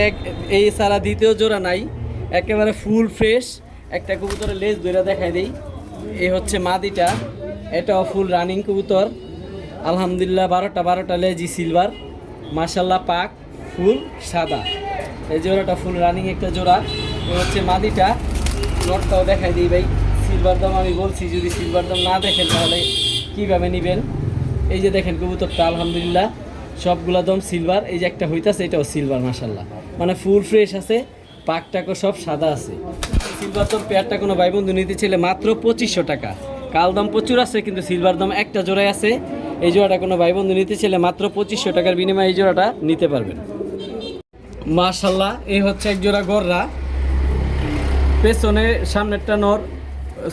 এই সারা দ্বিতীয় জোড়া নাই, একেবারে ফুল ফ্রেশ। একটা কবুতরের লেজ ধরে দেখাই দেই, এই হচ্ছে মাদিটা, এটাও ফুল রানিং কবুতর আলহামদুলিল্লাহ, 12টা লেজি সিলভার মাশাল্লাহ, পাক ফুল সাদা। এই জোড়াটা ফুল রানিং একটা জোড়া। এই হচ্ছে মাদিটা, নটটাও দেখাই দিই ভাই। সিলভার দম আমি বলছি, যদি সিলভার দম না দেখেন তাহলে কীভাবে নেবেন। এই যে দেখেন কবুতরটা আলহামদুলিল্লাহ সবগুলা দম সিলভার। এই যে একটা হইতাছে, এটাও সিলভার মাশাল্লাহ, মানে ফুল ফ্রেশ আছে, পাকটাকও সব সাদা আছে। সিলভার দম পেয়ারটা কোনো ভাই বন্ধু নিতে চাইলে মাত্র 2500 টাকা। কালদম প্রচুর আছে, কিন্তু সিলভার দম একটা জোড়ায় আছে। এই জোড়াটা কোনো ভাই বন্ধু নিতে চাইলে মাত্র 2500 টাকার বিনিময়ে এই জোড়াটা নিতে পারবেন। মাশাল্লাহ, এই হচ্ছে এক জোড়া গররা। পেছনে সামনেরটা নর,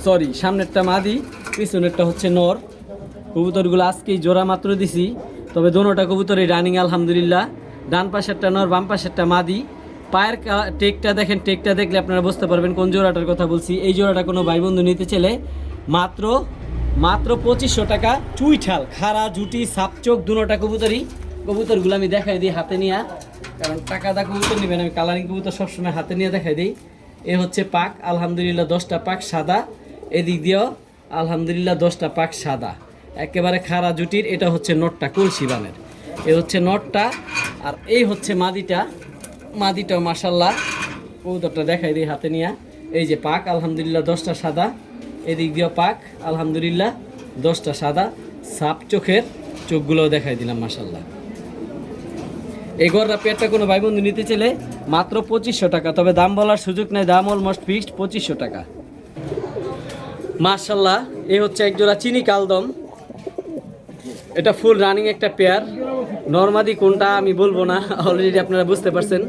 সরি সামনেরটা মাদি, পিছনেরটা হচ্ছে নর। কবুতরগুলো আজকেই জোড়া মাত্র দিছি, তবে দোনোটা কবুতরই রানিং আলহামদুলিল্লাহ। ডান পাশেরটা নর, বাম পাশেরটা মাদি। পায়ের টেকটা দেখেন, টেকটা দেখলে আপনারা বুঝতে পারবেন কোন জোড়াটার কথা বলছি। এই জোড়াটা কোনো ভাই বন্ধু নিতে চাইলে মাত্র 2500 টাকা। চুইঠাল খাড়া জুটি সাপচোক দুটোটা কবুতরই। কবুতরগুলো আমি দেখাই দিই হাতে নিয়ে, কারণ টাকা দা কবুতর নেবেন, আমি কালারিং কবুতর সবসময় হাতে নিয়ে দেখাই দিই। এ হচ্ছে পাক, আলহামদুলিল্লাহ 10টা পাক সাদা। এদিক দিয়েও আলহামদুলিল্লাহ 10টা পাক সাদা, একেবারে খাড়া জুটির। এটা হচ্ছে নটটা কলসি বানের, এ হচ্ছে নটটা। আর এই হচ্ছে মাদিটা, মাদিটাও মাশাল্লাহ। কবুতরটা দেখাই দিই হাতে নিয়ে। এই যে পাক, আলহামদুলিল্লাহ 10টা সাদা। এদিক দিয়েও পাক, আলহামদুলিল্লাহ 10টা সাদা। সাপ চোখের চোখগুলোও দেখাই দিলাম মাশাল্লাহ। এই গররা পেয়ারটা কোনো ভাই বন্ধু নিতে চাইলে মাত্র 2500 টাকা, তবে দাম বলার সুযোগ নেই, দাম অলমোস্ট ফিক্সড 2500 টাকা। মাশাল্লাহ, এই হচ্ছে এক জোড়া চিনি কালদম। এটা ফুল রানিং একটা পেয়ার। নর্মাদি কোনটা আমি বলবো না, অলরেডি আপনারা বুঝতে পারছেন।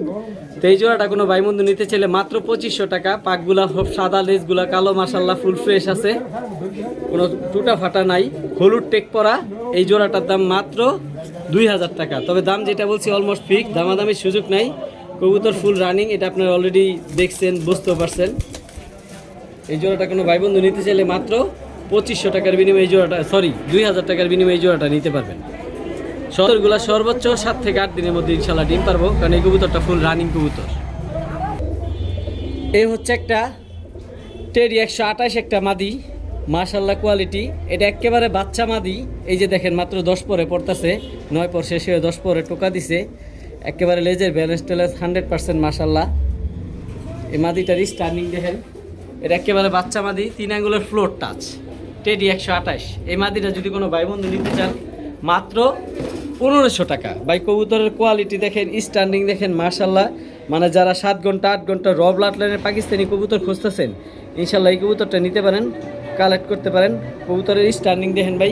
তো এই জোড়াটা কোনো ভাই বন্ধু নিতে চাইলে মাত্র 2500 টাকা। পাকগুলা সব সাদা, লেজগুলা কালো, মাশাল্লাহ ফুল ফ্রেশ আছে, কোনো টুটা ফাটা নাই, হলুদ টেক পরা। এই জোড়াটার দাম মাত্র 2000 টাকা, তবে দাম যেটা বলছি অলমোস্ট ফিক্স, দামাদামির সুযোগ নাই। কবুতর ফুল রানিং, এটা আপনারা অলরেডি দেখছেন, বুঝতে পারছেন। এই জোড়াটা কোনো ভাই বন্ধু নিতে চাইলে মাত্র 2500 টাকার বিনিময়ে এই জোড়াটা, সরি 2000 টাকার বিনিময়ে এই জোড়াটা নিতে পারবেন। সতর্কগুলা সর্বোচ্চ 7 থেকে 8 দিনের মধ্যে ইনশাল্লাহ ডিম পারবো, কারণ এই কবুতরটা ফুল রানিং কবুতর। এই হচ্ছে একটা টেরি 128 একটা মাদি, মাশাল্লাহ কোয়ালিটি। এটা একেবারে বাচ্চা মাদি। এই যে দেখেন মাত্র 10 পরে পড়তেছে, 9 পর শেষ হয়ে 10 পরে টোকা দিছে। একেবারে লেজের ব্যালেন্স ট্যালেন্স 100% মাশাল্লাহ। এই মাদিটার স্টার্নিং দেখেন, এটা একেবারে বাচ্চা মাদি, 3 আঙ্গুলের ফ্লোর টাচ, টেডি 128। এই মাদিটা যদি কোনো ভাই বন্ধু নিতে চান মাত্র 1500 টাকা। ভাই কবুতরের কোয়ালিটি দেখেন, স্ট্যান্ডিং দেখেন মাশাল্লাহ। মানে যারা 7 ঘন্টা 8 ঘন্টা র ব্লাড লাইনের পাকিস্তানি কবুতর খুঁজতেছেন, ইনশাল্লাহ এই কবুতরটা নিতে পারেন, কালেক্ট করতে পারেন। কবুতরের স্ট্যান্ডিং দেখেন ভাই,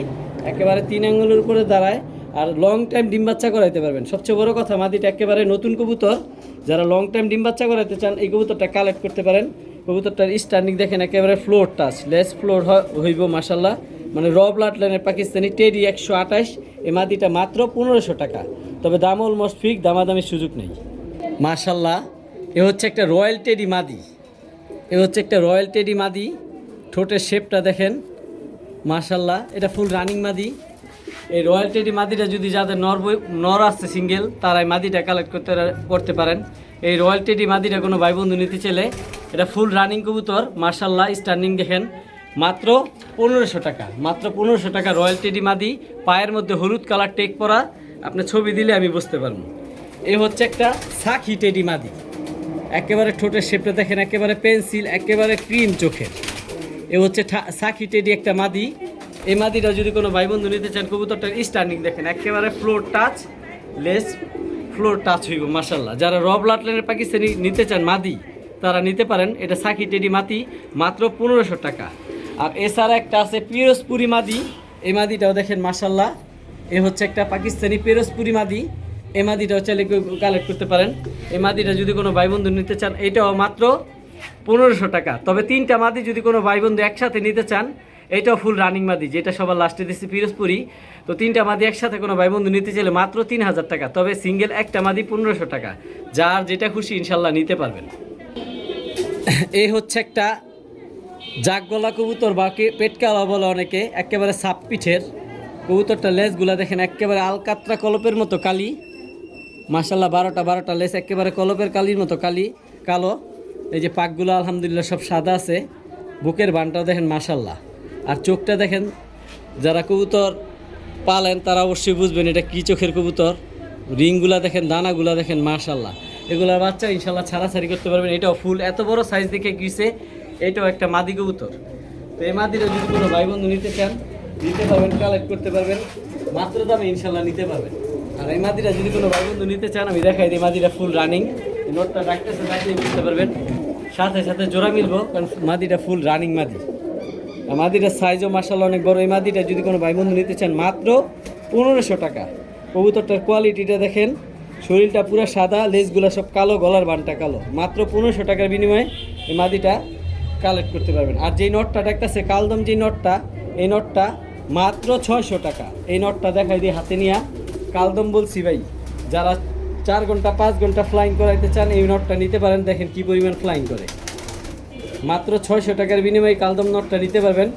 একেবারে 3 আঙ্গুলের উপরে দাঁড়ায়, আর লং টাইম ডিম বাচ্চা করাইতে পারবেন। সবচেয়ে বড় কথা, মাদিটা একেবারে নতুন কবুতর, যারা লং টাইম ডিম বাচ্চা করাইতে চান এই কবুতরটা কালেক্ট করতে পারেন। কবুতরটার স্ট্যান্ডিং দেখেন, একেবারে ফ্লোর টাচ, লেস ফ্লোর হইব মাশাল্লাহ। মানে র ব্লাড লাইনের পাকিস্তানি টেডি 128। এই মাদিটা মাত্র 1500 টাকা, তবে দাম অলমোস্ট ফিক্স, দামাদামির সুযোগ নেই মাশাল্লাহ। এ হচ্ছে একটা রয়্যাল টেডি মাদি, এ হচ্ছে একটা রয়্যাল টেডি মাদি। ঠোঁটের শেপটা দেখেন মাশাল্লাহ, এটা ফুল রানিং মাদি। এই রয়্যাল টেডি মাদিটা যদি যাদের নর আছে সিঙ্গেল, তারা এই মাদিটা কালেক্ট করতে পারেন। এই রয়্যাল টেডি মাদিটা কোনো ভাই বন্ধু নিতে চাইলে, এটা ফুল রানিং কবুতর মাশাল্লাহ। স্ট্যান্ডিং দেখেন মাত্র 1500 টাকা, মাত্র 1500 টাকা রয়্যাল টেডি মাদি। পায়ের মধ্যে হলুদ কালার টেক পরা, আপনি ছবি দিলে আমি বুঝতে পারবো। এই হচ্ছে একটা সাকি টেডি মাদি, একেবারে ঠোঁটের শেপটা দেখেন, একেবারে পেন্সিল, একেবারে ক্রিম চোখের। এ হচ্ছে সাকি টেডি একটা মাদি। এই মাদিটা যদি কোনো ভাই বন্ধু নিতে চান, কবুতরটার স্ট্যান্ডিং দেখেন, একেবারে floor touch, less floor touch হইব মাশাল্লাহ। যারা র ব্লাড লাইনের পাকিস্তানি নিতে চান মাদি, তারা নিতে পারেন। এটা সাকি টেডি মাদি, মাত্র 1500 টাকা। আর এছাড়া একটা আছে পিরোজপুরি মাদি, এই মাদিটাও দেখেন মাশাল্লাহ। এ হচ্ছে একটা পাকিস্তানি পিরোজপুরি মাদি, এই মাদিটাও চাইলে কালেক্ট করতে পারেন। এই মাদিটা যদি কোনো ভাই বন্ধু নিতে চান, এটাও মাত্র 1500 টাকা। তবে 3টা মাদি যদি কোনো ভাই বন্ধু একসাথে নিতে চান, এইটাও ফুল রানিং মাদি, যেটা সবার লাস্টে দিচ্ছি পিরোজপুরি। তো 3টা মাদি একসাথে কোনো ভাই বন্ধু নিতে চাইলে মাত্র 3000 টাকা, তবে সিঙ্গেল একটা মাদি 1500 টাকা। যার যেটা খুশি ইনশাল্লাহ নিতে পারবেন। এই হচ্ছে একটা জাগগলা কবুতর বা পেটকালা বলে অনেকে, একেবারে সাপ পিঠের কবুতরটা। লেজগুলা দেখেন একেবারে আলকাতরা কলপের মতো কালি মাশাল্লাহ। 12টা লেজ একেবারে কলপের কালির মতো কালো। এই যে পাকগুলো আলহামদুলিল্লাহ সব সাদা আছে। বুকের বানটাও দেখেন মাশাল্লাহ। আর চোখটা দেখেন, যারা কবুতর পালেন তারা অবশ্যই বুঝবেন এটা কী চোখের কবুতর। রিংগুলা দেখেন, দানাগুলা দেখেন মাশাল্লাহ। এগুলার বাচ্চা ইনশাল্লাহ ছাড়াছাড়ি করতে পারবেন। এটাও ফুল এত বড় সাইজ দেখে গিয়েছে, এটাও একটা মাদি কবুতর। তো এই মাদিটা যদি কোনো ভাই বন্ধু নিতে চান, নিতে পারবেন, কালেক্ট করতে পারবেন, মাত্র দামে ইনশাল্লাহ নিতে পারবেন। আর এই মাদিটা যদি কোনো ভাই বন্ধু নিতে চান, আমি দেখাই দিই। মাদিটা ফুল রানিং, নোটটা ডাকতেছে, ডাকলেই বুঝতে পারবেন। সাথে সাথে জোড়া মিলবো, কারণ মাদিটা ফুল রানিং মাদি। মাদিটার সাইজও মাশাআল্লাহ অনেক বড়। এই মাদিটা যদি কোনো ভাই বন্ধু নিতে চান মাত্র 1500 টাকা। কবুতরটার কোয়ালিটিটা দেখেন, শরীরটা পুরো সাদা, লেজগুলো সব কালো, গলার বানটা কালো। মাত্র 1500 টাকার বিনিময়ে এই মাদিটা কালেক্ট করতে পারবেন। আর যেই নটটা দেখতেছে কালদম, যেই নটটা, এই নটটা মাত্র 600 টাকা। এই নটটা দেখাই দিয়ে হাতে নিয়া, কালদম বলছি ভাই, যারা 4 ঘন্টা 5 ঘন্টা ফ্লাইং করাইতে চান এই নটটা নিতে পারেন। দেখেন কি পরিমাণ ফ্লাইং করে। মাত্র 600 টাকার বিনিময়ে কালদম নটটা নিতে পারবেন।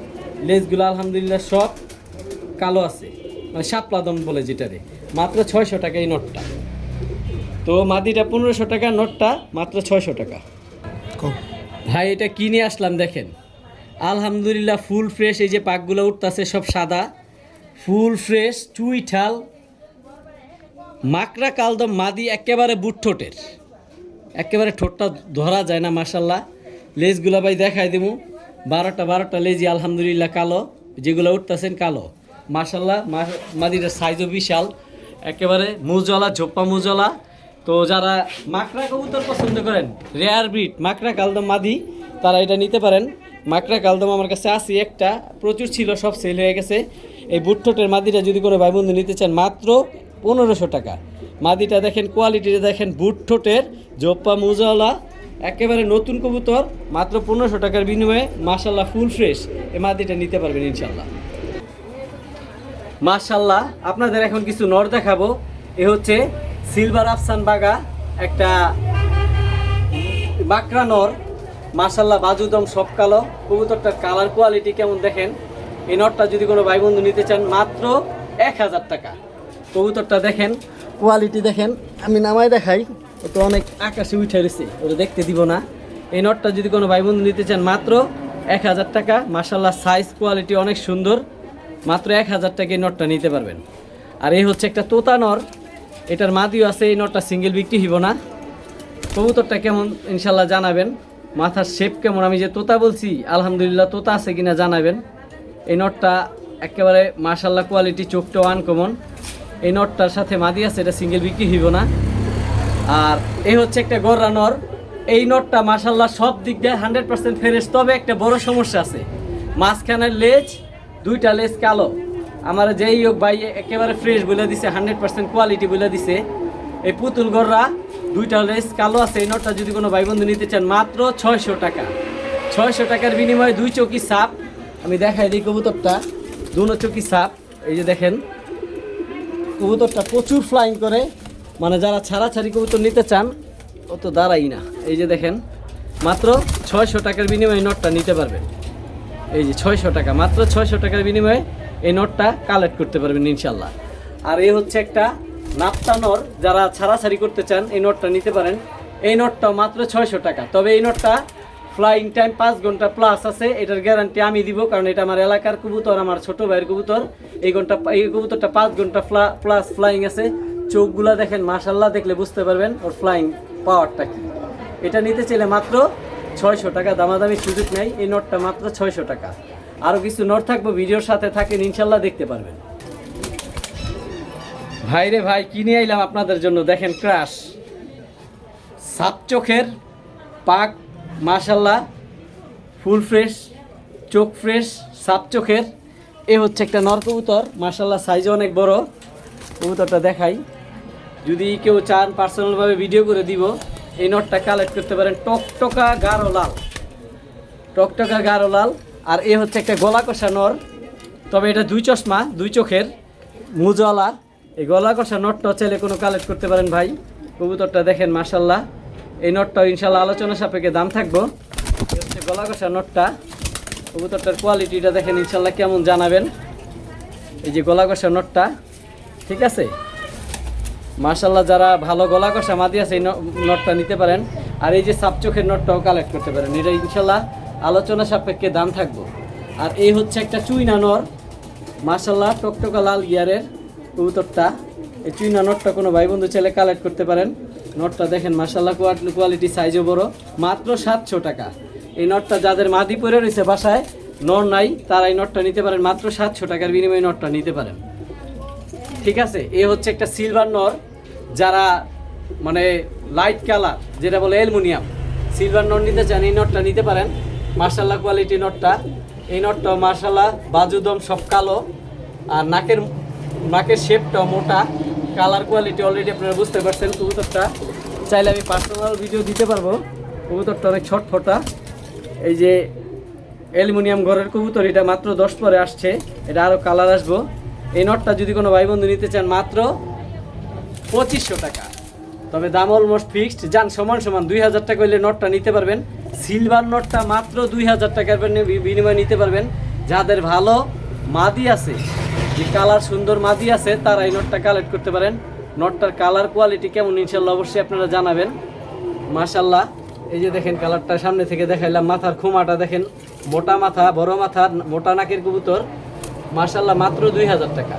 লেজগুলো আলহামদুলিল্লাহ সব কালো আছে, মানে শাপলাদম বলে যেটারে। মাত্র 600 টাকা এই নটটা। তো মাদিটা 1500 টাকা, নটটা মাত্র 600 টাকা। ভাই এটা কিনে আসলাম, দেখেন আলহামদুলিল্লাহ ফুল ফ্রেশ। এই যে পাকগুলো উঠতেছে সব সাদা, ফুল ফ্রেশ, চুইঠাল মাকড়া কালদম মাদি, একেবারে বুট ঠোঁটের, একেবারে ঠোঁটটা ধরা যায় না মাশাল্লাহ। লেজগুলা ভাই দেখাই দেবো, 12টা লেজি আলহামদুলিল্লাহ কালো, যেগুলো উঠতেছেন কালো মাশাল্লাহ। মাদিটার সাইজও বিশাল, একেবারে মুজলা, ঝোপ্পা মুজলা। তো যারা মাকড়া কবুতর পছন্দ করেন, রেয়ার ব্রিড মাকড়া কালদম মাদি, তারা এটা নিতে পারেন। মাকড়া কালদম আমার কাছে আছে একটা, প্রচুর ছিল, সব সেল হয়ে গেছে। এই বুট ঠোঁটের মাদিটা যদি কোনো ভাই বন্ধু নিতে চান মাত্র 1500 টাকা। মাদিটা দেখেন, কোয়ালিটিটা দেখেন, বুট ঠোঁটের, জোপ্পা মুজলা, একেবারে নতুন কবুতর। মাত্র 1500 টাকার বিনিময়ে মাশাল্লাহ ফুল ফ্রেশ এই মাদিটা নিতে পারবেন ইনশাল্লাহ। মাশাল্লাহ আপনাদের এখন কিছু নর দেখাবো। এ হচ্ছে সিলভার আফসান বাগা, একটা বাকরা নর মাশাল্লাহ, বাজুদম সব কালো। কবুতরটার কালার কোয়ালিটি কেমন দেখেন। এই নরটা যদি কোনো ভাই বন্ধু নিতে চান মাত্র 1000 টাকা। কবুতরটা দেখেন, কোয়ালিটি দেখেন, আমি নামায় দেখাই, ও তো অনেক আকাশে উঠে রয়েছে, ওটা দেখতে দিব না। এই নটটা যদি কোনো ভাই বন্ধু নিতে চান মাত্র 1000 টাকা। মাশাল্লাহ সাইজ কোয়ালিটি অনেক সুন্দর, মাত্র 1000 টাকা এই নটটা নিতে পারবেন। আর এই হচ্ছে একটা তোতা নর, এটার মাদিও আছে। এই নটটা সিঙ্গেল বিক্রি হইব না। কবুতরটা কেমন ইনশাল্লাহ জানাবেন, মাথার শেপ কেমন, আমি যে তোতা বলছি আলহামদুলিল্লাহ তোতা আছে কিনা জানাবেন। এই নটটা একেবারে মাশাল্লাহ কোয়ালিটি, চোখটাও আনকমন। এই নটটার সাথে মাদি আছে, এটা সিঙ্গেল বিক্রি হইব না। আর এই হচ্ছে একটা গররা নর। এই নটটা মাশাল্লাহ সব দিক দিয়ে 100% ফ্রেশ, তবে একটা বড় সমস্যা আছে, মাঝখানের লেজ, 2টা লেজ কালো। আমার যেই হোক ভাই একেবারে ফ্রেশ বলে দিছে, 100% কোয়ালিটি বলে দিছে। এই পুতুল গররা 2টা লেজ কালো আছে। এই নটটা যদি কোনো ভাই বন্ধু নিতে চান মাত্র 600 টাকা। 600 টাকার বিনিময়ে 2 চোখি সাপ। আমি দেখাই দিই কবুতরটা, 2 চোখি সাপ। এই যে দেখেন কবুতরটা প্রচুর ফ্লাইং করে, মানে যারা ছাড়াছাড়ি কবুতর নিতে চান ও তো দাঁড়াই না। এই যে দেখেন মাত্র 600 টাকার বিনিময়ে নটটা নিতে পারবেন। এই যে 600 টাকা, মাত্র 600 টাকার বিনিময়ে এই নটটা কালেক্ট করতে পারবেন ইনশাল্লাহ। আর এই হচ্ছে একটা নাপ্তা নর, যারা ছাড়াছাড়ি করতে চান এই নটটা নিতে পারেন। এই নটটাও মাত্র 600 টাকা। তবে এই নটটা ফ্লাইং টাইম 5 ঘন্টা প্লাস আছে, এটার গ্যারান্টি আমি দিব, কারণ এটা আমার এলাকার কবুতর, আমার ছোট ভাইয়ের কবুতর। এই কবুতরটা 5 ঘন্টা প্লাস ফ্লাইং আছে। চোখগুলা দেখেন মাশাল্লাহ, দেখলে বুঝতে পারবেন ওর ফ্লাইং পাওয়ারটা কি। এটা নিতে চাইলে মাত্র 600 টাকা, দামাদামি সুযোগ নেই। এই নটটা মাত্র 600 টাকা। আরও কিছু নট থাকবো, ভিডিওর সাথে থাকেন ইনশাল্লাহ, দেখতে পারবেন। ভাইরে ভাই কিনে আইলাম আপনাদের জন্য, দেখেন ক্রাশ সাপ চোখের পাক, মাশাল্লাহ ফুল ফ্রেশ, চোখ ফ্রেশ, সাপ চোখের। এ হচ্ছে একটা নর কবুতর, মাশাল্লাহ সাইজ অনেক বড়। কবুতরটা দেখাই, যদি কেউ চান পার্সোনালভাবে ভিডিও করে দিব। এই নটটা কালেক্ট করতে পারেন। টকটকা গাঢ় লাল, টকটকা গাঢ় লাল। আর এ হচ্ছে একটা গলা কষা নর, তবে এটা 2 চশমা, 2 চোখের, মুজওয়ালা। এই গলা কষা নটটা চাইলে কোনো কালেক্ট করতে পারেন ভাই। কবুতরটা দেখেন মাশাল্লাহ। এই নটটাও ইনশাল্লাহ আলোচনা সাপেক্ষে দাম থাকবো। এই হচ্ছে গলা কষা নটটা। কবুতরটার কোয়ালিটিটা দেখেন ইনশাল্লাহ কেমন জানাবেন। এই যে গলা কষা নটটা, ঠিক আছে মাশাল্লাহ। যারা ভালো গলা কষা মাদি আছে এই নটটা নিতে পারেন। আর এই যে সাপ চোখের নটটাও কালেক্ট করতে পারেন, এটা ইনশাল্লাহ আলোচনা সাপেক্ষে দাম থাকবো। আর এই হচ্ছে একটা চুইনা নর, মাশাল্লাহ টকটকা লাল গিয়ারের কবুতরটা। এই চুইনা নটটা কোনো ভাই বন্ধু চাইলে কালেক্ট করতে পারেন। নটটা দেখেন মাশাল্লাহ কোয়ালিটি, সাইজও বড়, মাত্র 700 টাকা। এই নটটা যাদের মাদি পরে রয়েছে বাসায়, নর নাই, তারা এই নটটা নিতে পারেন মাত্র 700 টাকার বিনিময়ে নটটা নিতে পারেন, ঠিক আছে। এ হচ্ছে একটা সিলভার নর, যারা মানে লাইট কালার যেটা বলে অ্যালুমিনিয়াম, সিলভার নট নিতে চান এই নটটা নিতে পারেন। মাশাল্লাহ কোয়ালিটি নটটা। এই নটটাও মার্শাল্লাহ বাজুদম সব কালো, আর নাকের শেপটাও মোটা, কালার কোয়ালিটি অলরেডি আপনারা বুঝতে পারছেন। কবুতরটা চাইলে আমি পার্সোনাল ভিডিও দিতে পারবো। কবুতরটা অনেক ছটফটা। এই যে অ্যালুমিনিয়াম ঘরের কবুতর, এটা মাত্র 10 পরে আসছে, এটা আরও কালার আসবো। এই নটটা যদি কোনো ভাই বন্ধু নিতে চান মাত্র 2500 টাকা, তবে দাম অলমোস্ট ফিক্সড। যান সমান 2000 টাকা হইলে নটটা নিতে পারবেন। সিলভার নটটা মাত্র 2000 টাকার বিনিময়ে নিতে পারবেন। যাদের ভালো মাদি আছে, যে কালার সুন্দর মাদি আছে, তারা এই নটটা কালেক্ট করতে পারেন। নটটার কালার কোয়ালিটি কেমন ইনশাল্লাহ অবশ্যই আপনারা জানাবেন। মাশাল্লাহ, এই যে দেখেন কালারটা সামনে থেকে দেখাইলাম। মাথার খুমাটা দেখেন, মোটা মাথা, বড় মাথা, মোটা নাকের কবুতর। মাশাল্লাহ মাত্র 2000 টাকা।